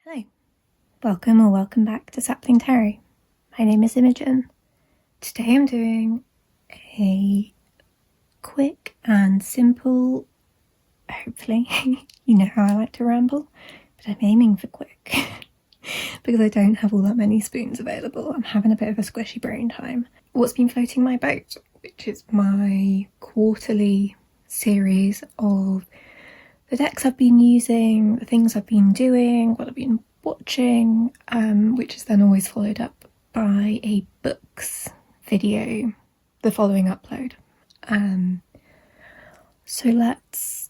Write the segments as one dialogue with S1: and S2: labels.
S1: Hello, welcome or welcome back to Sapling Tarot. My name is Imogen. Today I'm doing a quick and simple, hopefully, you know how I like to ramble, but I'm aiming for quick because I don't have all that many spoons available. I'm having a bit of a squishy brain time. What's been floating my boat, which is my quarterly series of the decks I've been using, the things I've been doing, what I've been watching, which is then always followed up by a books video, the following upload. So let's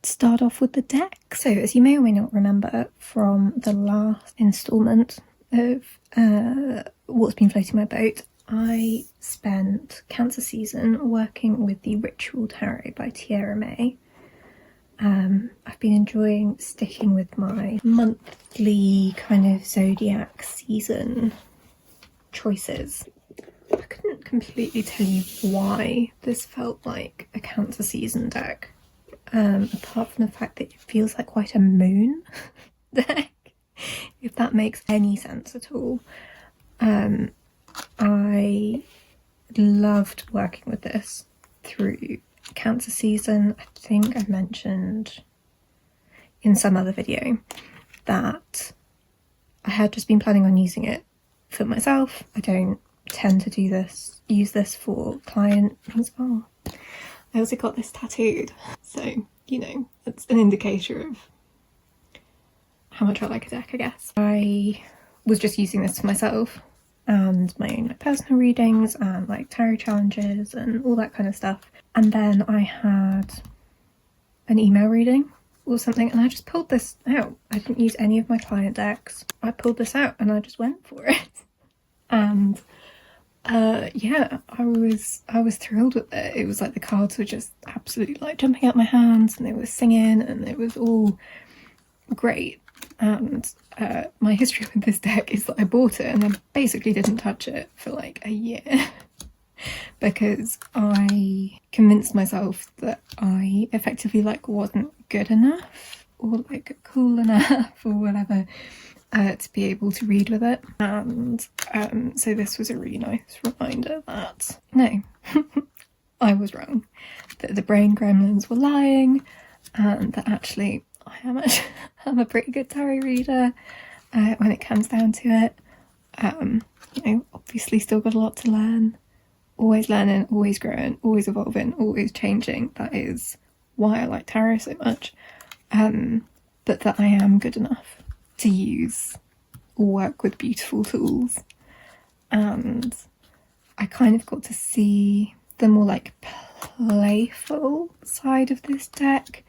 S1: start off with the deck. So as you may or may not remember from the last instalment of what's been floating my boat, I spent Cancer season working with the Ritual Tarot by Tiera. I've been enjoying sticking with my monthly kind of zodiac season choices. I couldn't completely tell you why this felt like a Cancer season deck, apart from the fact that it feels like quite a moon deck, if that makes any sense at all. I loved working with this through Cancer season. I think I mentioned in some other video that I had just been planning on using it for myself. I don't tend to use this for client as well. I also got this tattooed, so you know, it's an indicator of how much I like a deck, I guess. I was just using this for myself and my own personal readings and like tarot challenges and all that kind of stuff. And then I had an email reading or something and I just pulled this out. I didn't use any of my client decks. I pulled this out and I just went for it. And yeah, I was thrilled with it. It was like the cards were just absolutely like jumping out my hands and they were singing and it was all great. And my history with this deck is that I bought it and then basically didn't touch it for like a year because I convinced myself that I effectively like wasn't good enough or like cool enough or whatever to be able to read with it. And so this was a really nice reminder that no, I was wrong, that the brain gremlins were lying and that actually I'm a pretty good tarot reader when it comes down to it. You know, obviously still got a lot to learn. Always learning, always growing, always evolving, always changing. That is why I like tarot so much. But that I am good enough to use or work with beautiful tools. And I kind of got to see the more like playful side of this deck,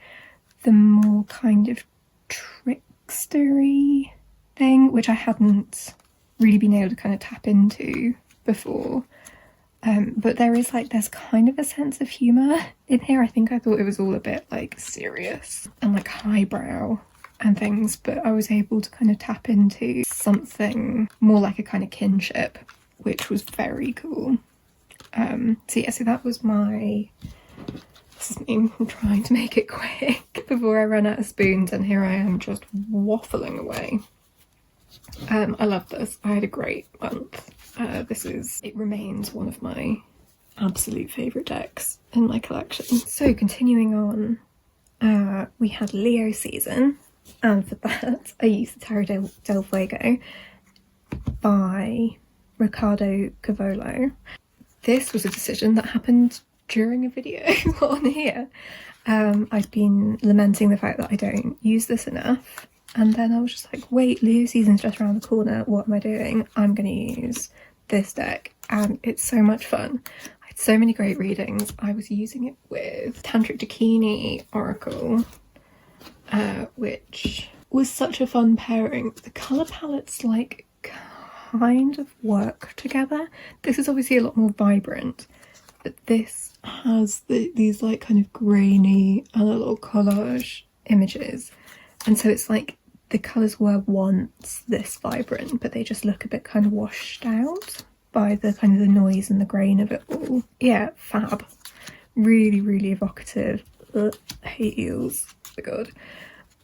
S1: the more kind of trickstery thing, which I hadn't really been able to kind of tap into before. But there's kind of a sense of humour in here. I think I thought it was all a bit like serious and like highbrow and things, but I was able to kind of tap into something more like a kind of kinship, which was very cool. So yeah, so that was my... This is me trying to make it quick before I run out of spoons, and here I am just waffling away. I love this. I had a great month. It remains one of my absolute favourite decks in my collection. So continuing on, we had Leo season, and for that I used the Tarot del Fuego by Ricardo, Cavolo. This was a decision that happened during a video on here. I've been lamenting the fact that I don't use this enough, and then I was just like, wait, Leo season's just around the corner, what am I doing? I'm gonna use this deck, and it's so much fun. I had so many great readings. I was using it with Tantric Dakini Oracle, which was such a fun pairing. The colour palettes like kind of work together. This is obviously a lot more vibrant, but this has these like kind of grainy and a little collage images, and so it's like the colours were once this vibrant, but they just look a bit kind of washed out by the kind of the noise and the grain of it all. Yeah, fab. Really, really evocative. Ugh, I hate eels. Oh my god.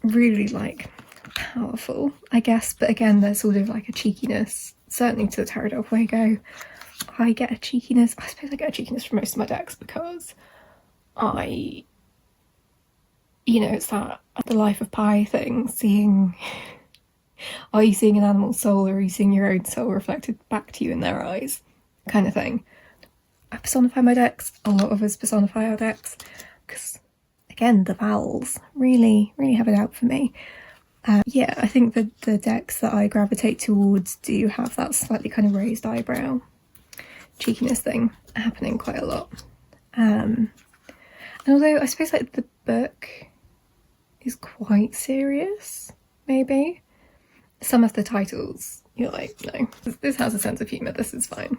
S1: Really like powerful, I guess. But again, there's sort of like a cheekiness, certainly to the Terra del Fuego. I get a cheekiness, I suppose I get a cheekiness from most of my decks because it's that the life of Pi thing, seeing, are you seeing an animal soul or are you seeing your own soul reflected back to you in their eyes, kind of thing. I personify my decks, a lot of us personify our decks, because again, the vowels really, really have it out for me. Yeah, I think that the decks that I gravitate towards do have that slightly kind of raised eyebrow cheekiness thing happening quite a lot. And although I suppose like the book is quite serious, maybe, some of the titles you're like, no, this has a sense of humour, this is fine.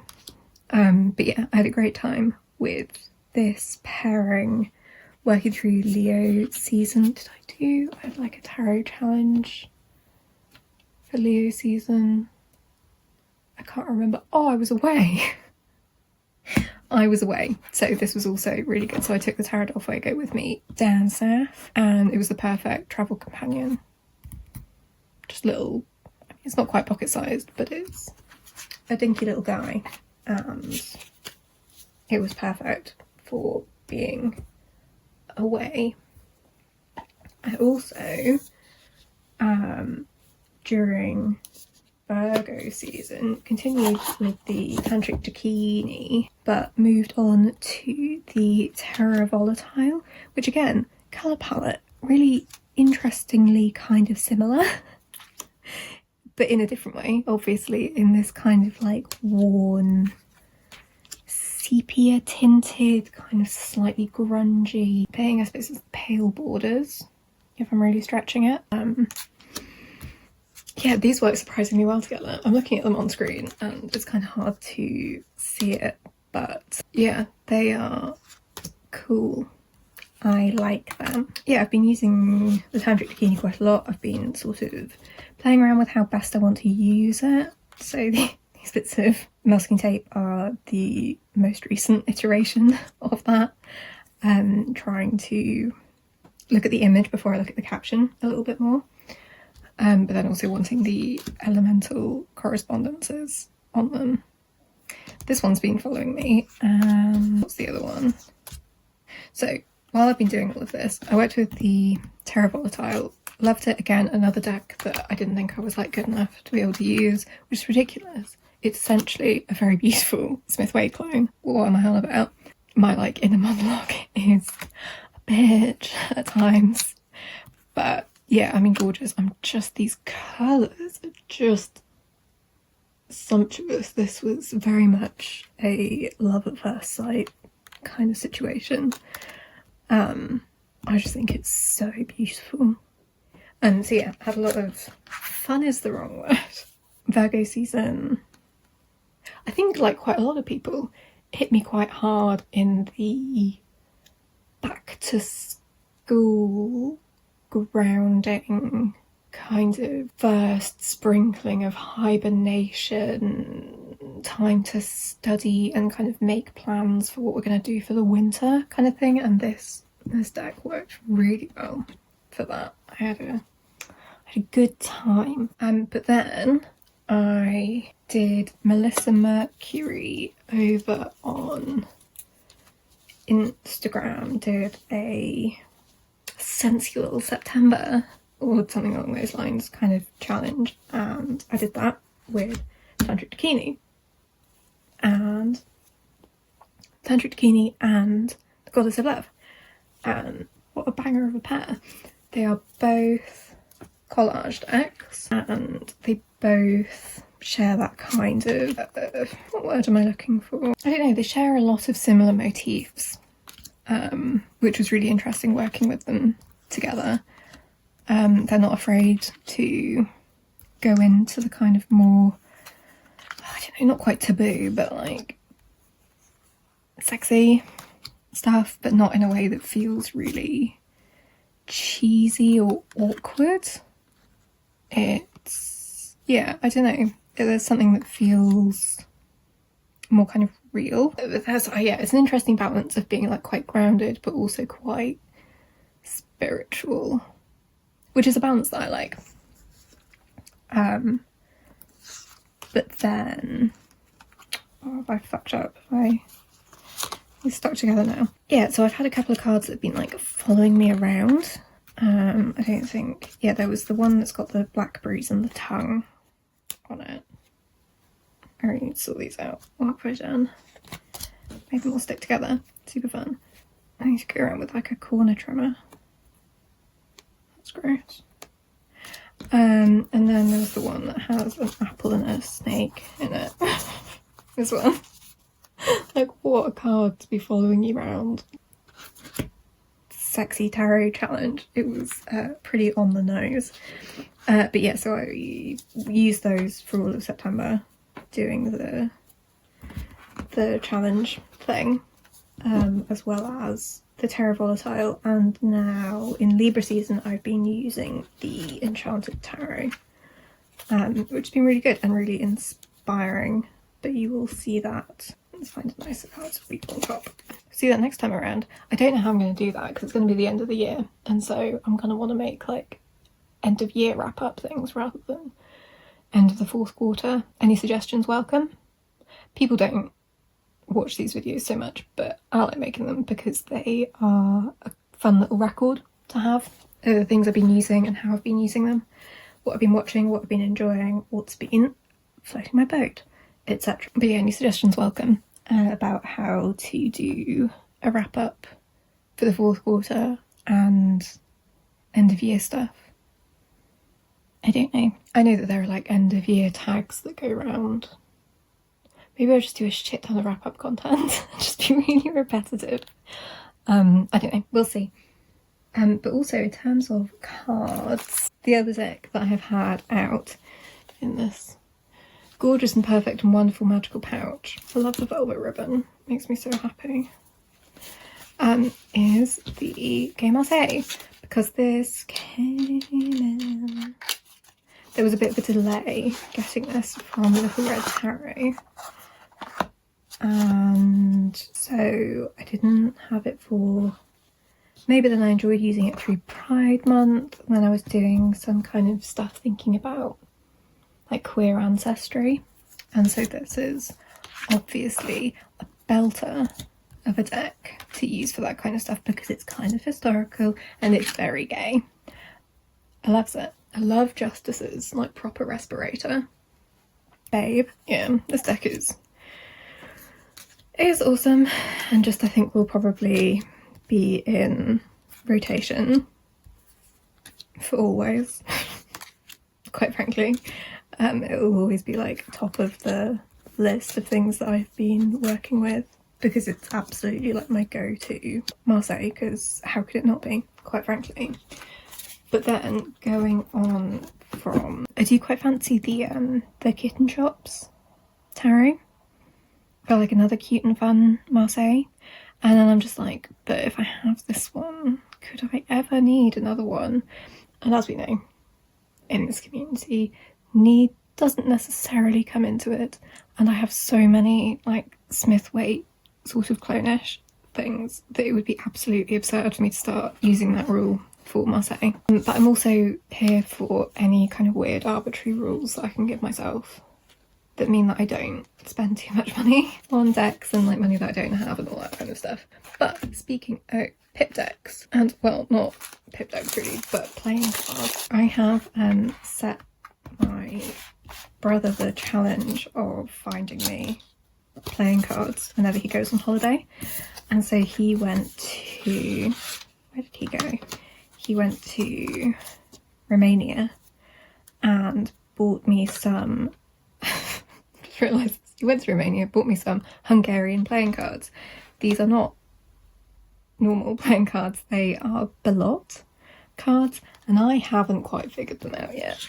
S1: But yeah, I had a great time with this pairing, working through Leo season. I had like a tarot challenge for Leo season. I can't remember. Oh, I was away. I was away, so this was also really good. So I took the Terra del Fuego with me down south, and it was the perfect travel companion. Just little, it's not quite pocket sized, but it's a dinky little guy, and it was perfect for being away. I also, during Virgo season, continued with the Tantric Dakini, but moved on to the Terra Volatile, which again, colour palette, really interestingly kind of similar, but in a different way, obviously, in this kind of like worn, sepia tinted, kind of slightly grungy thing. I suppose it's pale borders, if I'm really stretching it. Yeah, these work surprisingly well together. I'm looking at them on screen and it's kind of hard to see it, but yeah, they are cool. I like them. Yeah, I've been using the Tantric Dakini quite a lot. I've been sort of playing around with how best I want to use it. So these bits of masking tape are the most recent iteration of that. Trying to look at the image before I look at the caption a little bit more. But then also wanting the elemental correspondences on them. This one's been following me, and what's the other one? So while I've been doing all of this, I worked with the Terra Volatile, loved it. Again, another deck that I didn't think I was like good enough to be able to use, which is ridiculous. It's essentially a very beautiful Smith Wade clone. What am I on about? My like inner monologue is a bitch at times, but yeah, I mean, gorgeous. These colours are just sumptuous. This was very much a love at first sight kind of situation. I just think it's so beautiful. And so yeah, had a lot of fun is the wrong word. Virgo season, I think like quite a lot of people, hit me quite hard in the back to school grounding kind of first sprinkling of hibernation, time to study and kind of make plans for what we're going to do for the winter kind of thing, and this deck worked really well for that. I had a good time. But then I did Melissa Mercury over on Instagram, did a sensual September or something along those lines kind of challenge, and I did that with Tantric Dakini and the Goddess of Love, and what a banger of a pair. They are both collage decks and they both share that kind of what word am I looking for? I don't know, they share a lot of similar motifs, which was really interesting working with them together. They're not afraid to go into the kind of more, I don't know, not quite taboo, but like sexy stuff, but not in a way that feels really cheesy or awkward. It's, yeah, I don't know, there's something that feels more kind of real. Yeah, it's an interesting balance of being like quite grounded but also quite spiritual, which is a balance that I like. But then, oh, have I fucked up? It's stuck together now. Yeah, so I've had a couple of cards that have been like following me around. I don't think, yeah, there was the one that's got the black bruise and the tongue on it. I really need to sort these out. I'll put it down. Maybe we'll stick together. Super fun. I need to go around with like a corner trimmer. That's gross. And then there's the one that has an apple and a snake in it as well. Like, what a card to be following you around. Sexy tarot challenge. It was pretty on the nose. But yeah, so I used those for all of September, doing the challenge thing, as well as the Terra Volatile, and now in Libra season I've been using the Enchanted Tarot, which has been really good and really inspiring, but you will see that. Let's find a nicer card to be on top. See that next time around. I don't know how I'm going to do that because it's going to be the end of the year, and so I'm going to want to make like end of year wrap up things rather than end of the fourth quarter. Any suggestions welcome. People don't watch these videos so much, but I like making them because they are a fun little record to have of the things I've been using and how I've been using them, what I've been watching, what I've been enjoying, what's been floating my boat, etc. But yeah, any suggestions welcome about how to do a wrap up for the fourth quarter and end of year stuff. I don't know. I know that there are like end of year tags that go around. Maybe I'll just do a shit ton of wrap up content. Just be really repetitive. I don't know. We'll see. But also in terms of cards, the other deck that I have had out in this gorgeous and perfect and wonderful magical pouch, I love the velvet ribbon, makes me so happy, is the Game Marseille, because this came in. There was a bit of a delay getting this from the Little Red Tarot, and so I didn't have it for, maybe then I enjoyed using it through Pride Month when I was doing some kind of stuff thinking about like queer ancestry, and so this is obviously a belter of a deck to use for that kind of stuff because it's kind of historical and it's very gay. I love it. I love Justice's like proper respirator. Babe. Yeah, this deck is awesome, and just I think will probably be in rotation for always. Quite frankly, it will always be like top of the list of things that I've been working with because it's absolutely like my go-to Marseille, because how could it not be, quite frankly. But then going on from, I do quite fancy the Kitten Shops tarot for like another cute and fun Marseille, and then I'm just like, but if I have this one, could I ever need another one? And as we know in this community, need doesn't necessarily come into it, and I have so many like Smith-Waite sort of clone-ish things that it would be absolutely absurd for me to start using that rule for Marseille. But I'm also here for any kind of weird arbitrary rules that I can give myself that mean that I don't spend too much money on decks and like money that I don't have and all that kind of stuff. But speaking of pip decks, and well, not pip decks really, but playing cards, I have set my brother the challenge of finding me playing cards whenever he goes on holiday, and so he went to, where did he go? He went to Romania and bought me some just realised he went to Romania, bought me some Hungarian playing cards. These are not normal playing cards, they are Belot cards, and I haven't quite figured them out yet.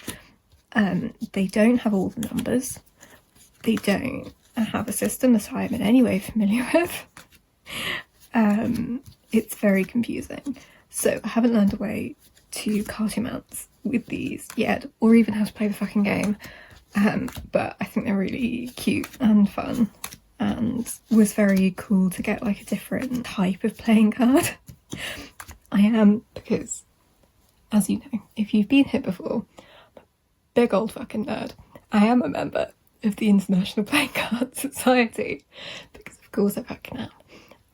S1: They don't have all the numbers, they don't have a system that I'm in any way familiar with. It's very confusing, so I haven't learned a way to cartomance with these yet, or even how to play the fucking game, but I think they're really cute and fun, and was very cool to get like a different type of playing card. I am, because as you know, if you've been here before, big old fucking nerd. I am a member of the International Playing Card Society, because of course I fucking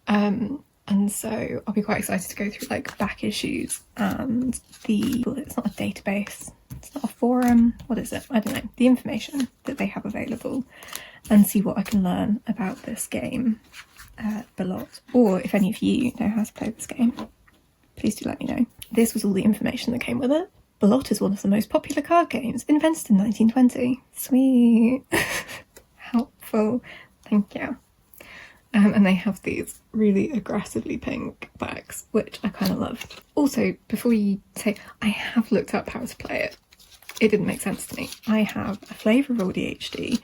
S1: am. And so I'll be quite excited to go through like back issues and it's not a database, it's not a forum, what is it? I don't know, the information that they have available, and see what I can learn about this game, Volatile. Or if any of you know how to play this game, please do let me know. This was all the information that came with it. Volatile is one of the most popular card games, invented in 1920. Sweet. Helpful. Thank you. And they have these really aggressively pink backs, which I kind of love. Also, before you say, I have looked up how to play it. It didn't make sense to me. I have a flavour of ADHD,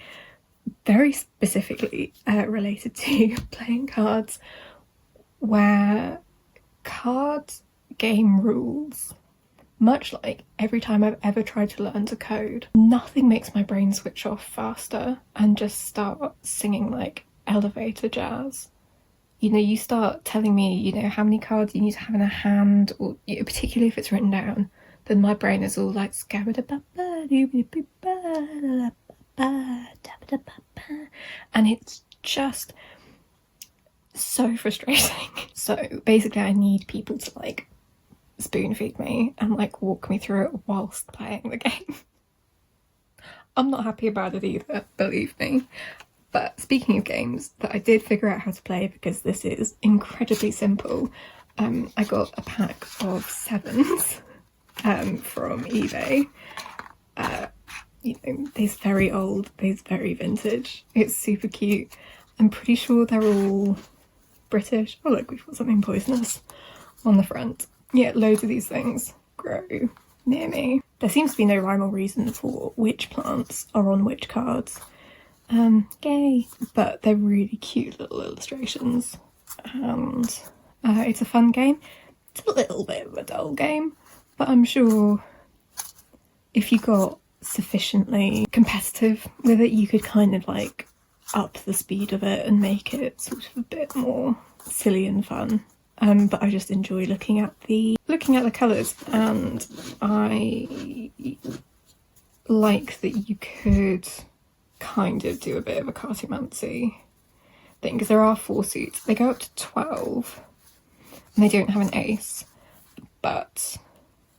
S1: very specifically related to playing cards, where card game rules, much like every time I've ever tried to learn to code, nothing makes my brain switch off faster and just start singing like elevator jazz. You know, you start telling me, you know, how many cards you need to have in a hand, or you know, particularly if it's written down, then my brain is all like and it's just so frustrating. So basically I need people to like spoon feed me and like walk me through it whilst playing the game. I'm not happy about it either, believe me. But speaking of games that I did figure out how to play, because this is incredibly simple, I got a pack of 7s from eBay. You know, these very old, these very vintage. It's super cute. I'm pretty sure they're all British. Oh look, we've got something poisonous on the front. Yeah, loads of these things grow near me. There seems to be no rhyme or reason for which plants are on which cards. Yay! But they're really cute little illustrations, and it's a fun game. It's a little bit of a dull game, but I'm sure if you got sufficiently competitive with it, you could kind of like up the speed of it and make it sort of a bit more silly and fun. But I just enjoy looking at the colours, and I like that you could kind of do a bit of a cartomancy thing, because there are 4 suits. They go up to 12 and they don't have an ace, but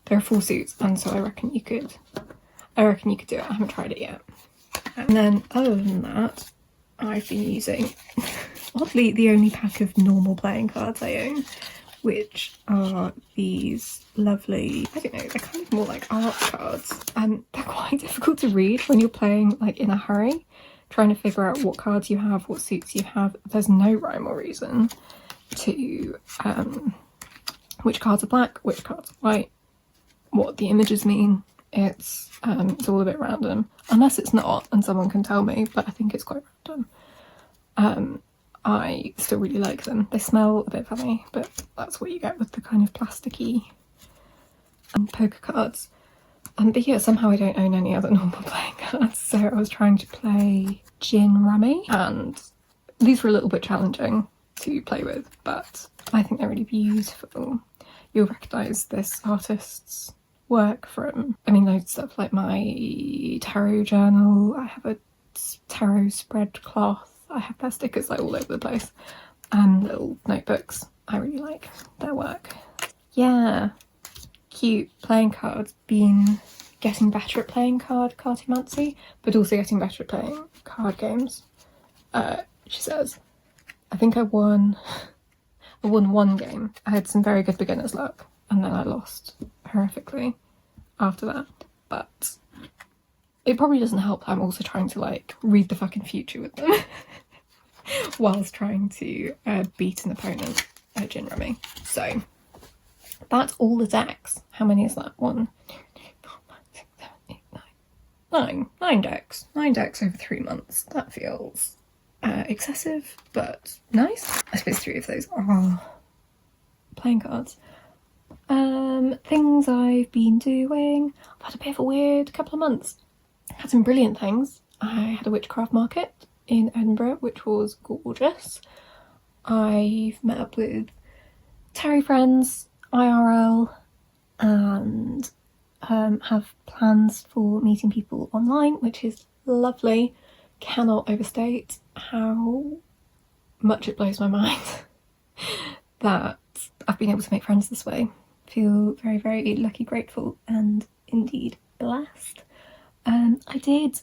S1: there are 4 suits, and so I reckon you could do it. I haven't tried it yet. And then other than that, I've been using oddly the only pack of normal playing cards I own, which are these lovely, I don't know, they're kind of more like art cards, and they're quite difficult to read when you're playing like in a hurry, trying to figure out what cards you have, what suits you have. There's no rhyme or reason to which cards are black, which cards are white, what the images mean. It's all a bit random, unless it's not and someone can tell me, but I think it's quite random. I still really like them. They smell a bit funny, but that's what you get with the kind of plasticky poker cards. But yeah, somehow I don't own any other normal playing cards, so I was trying to play gin rummy, and these were a little bit challenging to play with, but I think they're really beautiful. You'll recognise this artist's work from, I mean, loads of stuff like my tarot journal. I have a tarot spread cloth. I have their stickers like all over the place, and little notebooks. I really like their work. Yeah, cute playing cards. Been getting better at playing cartomancy, but also getting better at playing card games. She says, I think I won 1 game. I had some very good beginner's luck, and then I lost horrifically after that. But it probably doesn't help that I'm also trying to like read the fucking future with them whilst trying to beat an opponent at gin rummy. So that's all the decks. How many is that? 1, 2, 3, 4, 5, 6, 7, 8, 9. 9 decks. 9 decks over 3 months. That feels excessive, but nice. I suppose 3 of those are playing cards. Things I've been doing. I've had a bit of a weird couple of months. Had some brilliant things. I had a witchcraft market in Edinburgh, which was gorgeous. I've met up with tarot friends, IRL, and have plans for meeting people online, which is lovely. Cannot overstate how much it blows my mind that I've been able to make friends this way. Feel very, very lucky, grateful, and indeed blessed. I did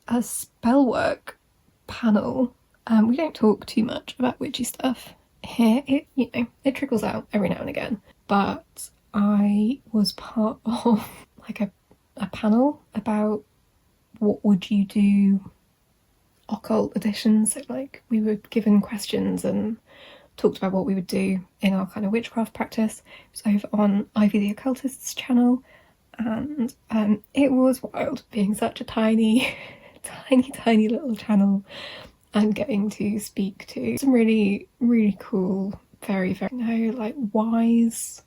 S1: a spellwork panel. We don't talk too much about witchy stuff here. It trickles out every now and again. But I was part of like a panel about what would you do occult editions. So like we were given questions and talked about what we would do in our kind of witchcraft practice. It was over on Ivy the Occultist's channel, and it was wild being such a tiny little channel and getting to speak to some really, really cool, very, very, like wise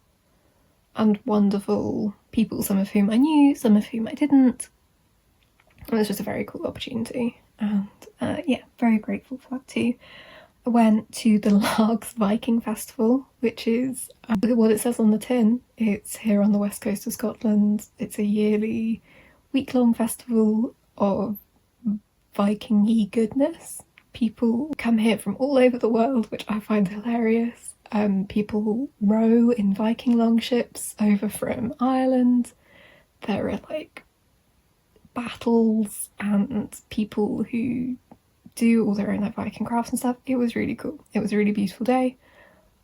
S1: and wonderful people, some of whom I knew, some of whom I didn't. It was just a very cool opportunity, and yeah, very grateful for that too. I went to the Largs Viking Festival, which is what it says on the tin. It's here on the west coast of Scotland. It's a yearly week-long festival of Viking-y goodness. People come here from all over the world, which I find hilarious. People row in Viking longships over from Ireland. There are like battles and people who do all their own like Viking crafts and stuff. It was really cool. It was a really beautiful day.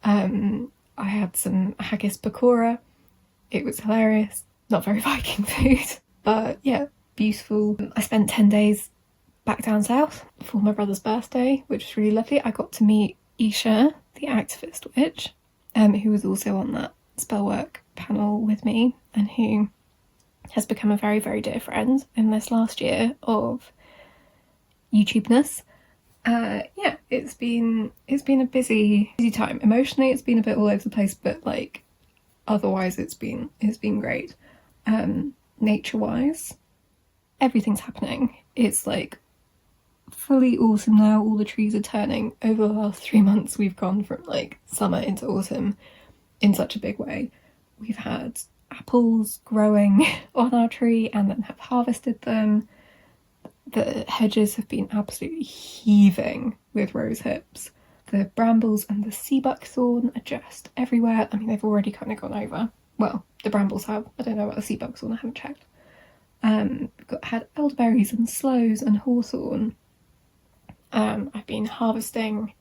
S1: I had some haggis pakora. It was hilarious. Not very Viking food, but yeah, beautiful. I spent 10 days back down south for my brother's birthday, which was really lovely. I got to meet Isha, the activist witch, who was also on that spellwork panel with me, and who has become a very, very dear friend in this last year of YouTubeness. Yeah, it's been a busy time. Emotionally, it's been a bit all over the place, but like otherwise, it's been great. Nature-wise, everything's happening. It's like fully autumn now. All the trees are turning. Over the last 3 months, we've gone from like summer into autumn in such a big way. We've had apples growing on our tree and then have harvested them. The hedges have been absolutely heaving with rose hips. The brambles and the sea buckthorn are just everywhere. I mean, they've already kind of gone over. Well, the brambles have. I don't know about the sea buckthorn, I haven't checked. Had elderberries and sloes and hawthorn. I've been harvesting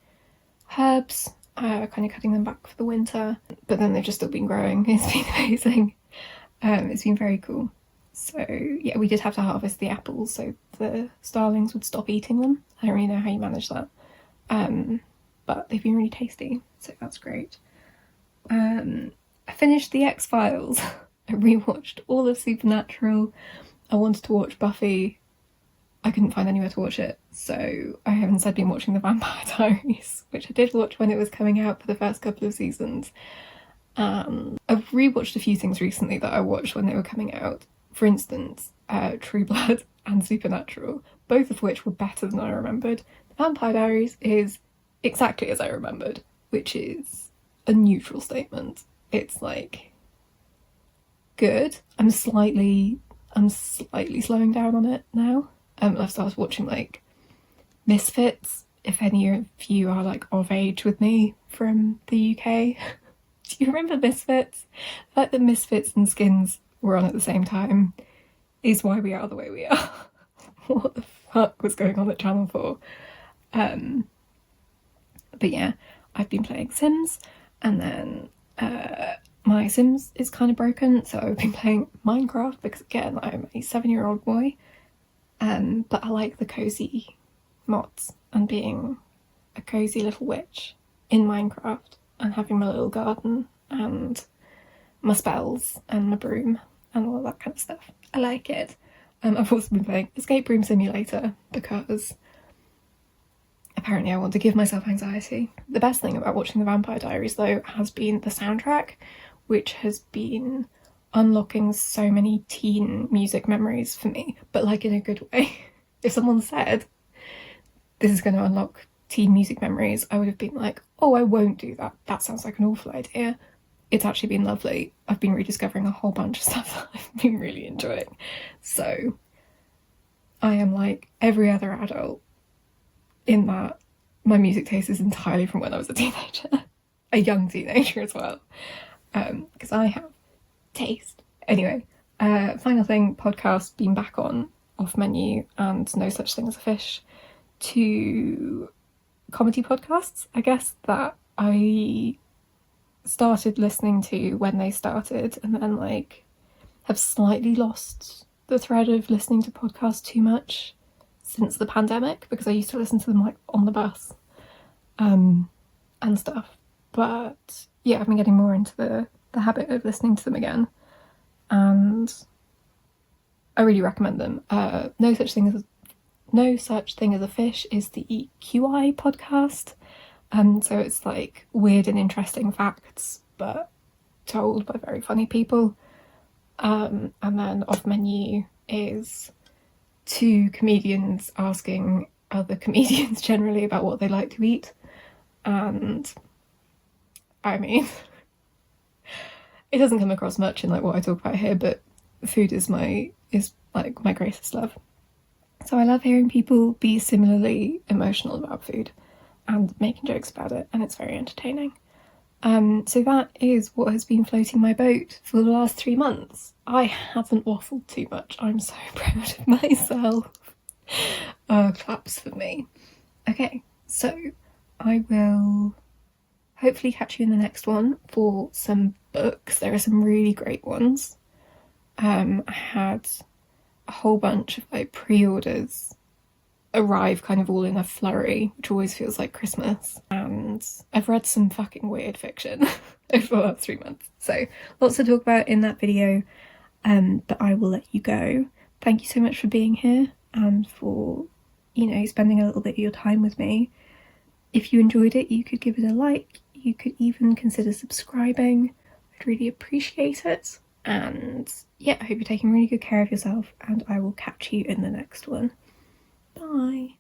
S1: herbs, kind of cutting them back for the winter, but then they've just still been growing. It's been amazing. It's been very cool. So yeah, we did have to harvest the apples so the starlings would stop eating them. I don't really know how you manage that. But they've been really tasty, so that's great. I finished the X-Files. I rewatched all of Supernatural. I wanted to watch Buffy. I couldn't find anywhere to watch it, so I have instead been watching The Vampire Diaries, which I did watch when it was coming out for the first couple of seasons. I've rewatched a few things recently that I watched when they were coming out. For instance, True Blood and Supernatural, both of which were better than I remembered. The Vampire Diaries is exactly as I remembered, which is a neutral statement. It's like good. I'm slightly slowing down on it now. I've started watching like Misfits. If any of you are like of age with me from the UK, do you remember Misfits? Like the Misfits and Skins were on at the same time is why we are the way we are. What the fuck was going on at Channel 4? But yeah, I've been playing Sims, and then my Sims is kind of broken, so I've been playing Minecraft because again, I'm a 7-year-old boy. But I like the cozy mods and being a cozy little witch in Minecraft and having my little garden and my spells and my broom and all that kind of stuff. I like it. I've also been playing Escape Room Simulator because apparently I want to give myself anxiety. The best thing about watching The Vampire Diaries though has been the soundtrack, which has been unlocking so many teen music memories for me, but like in a good way. If someone said this is going to unlock teen music memories, I would have been like, oh, I won't do that. That sounds like an awful idea. it's actually been lovely. I've been rediscovering a whole bunch of stuff that I've been really enjoying. So I am like every other adult in that my music taste is entirely from when I was a teenager. A young teenager as well. Because I have taste. Anyway, final thing, podcast being back on Off Menu and No Such Thing as a Fish, two comedy podcasts, I guess, that I started listening to when they started, and then like have slightly lost the thread of listening to podcasts too much since the pandemic, because I used to listen to them like on the bus and stuff. But yeah, I've been getting more into the habit of listening to them again, and I really recommend them. No Such Thing as a Fish is the QI podcast. So it's like weird and interesting facts, but told by very funny people. And then Off Menu is two comedians asking other comedians generally about what they like to eat. And I mean, it doesn't come across much in like what I talk about here, but food is like my greatest love. So I love hearing people be similarly emotional about food and making jokes about it, and it's very entertaining. So that is what has been floating my boat for the last 3 months. I haven't waffled too much. I'm so proud of myself. Claps for me. Okay, so I will hopefully catch you in the next one for some books. There are some really great ones. I had a whole bunch of like pre-orders arrive kind of all in a flurry, which always feels like Christmas, and I've read some fucking weird fiction over the last 3 months, so lots to talk about in that video, but I will let you go. Thank you so much for being here and for, you know, spending a little bit of your time with me. If you enjoyed it, you could give it a like, you could even consider subscribing. I'd really appreciate it. And yeah, I hope you're taking really good care of yourself, and I will catch you in the next one. Bye.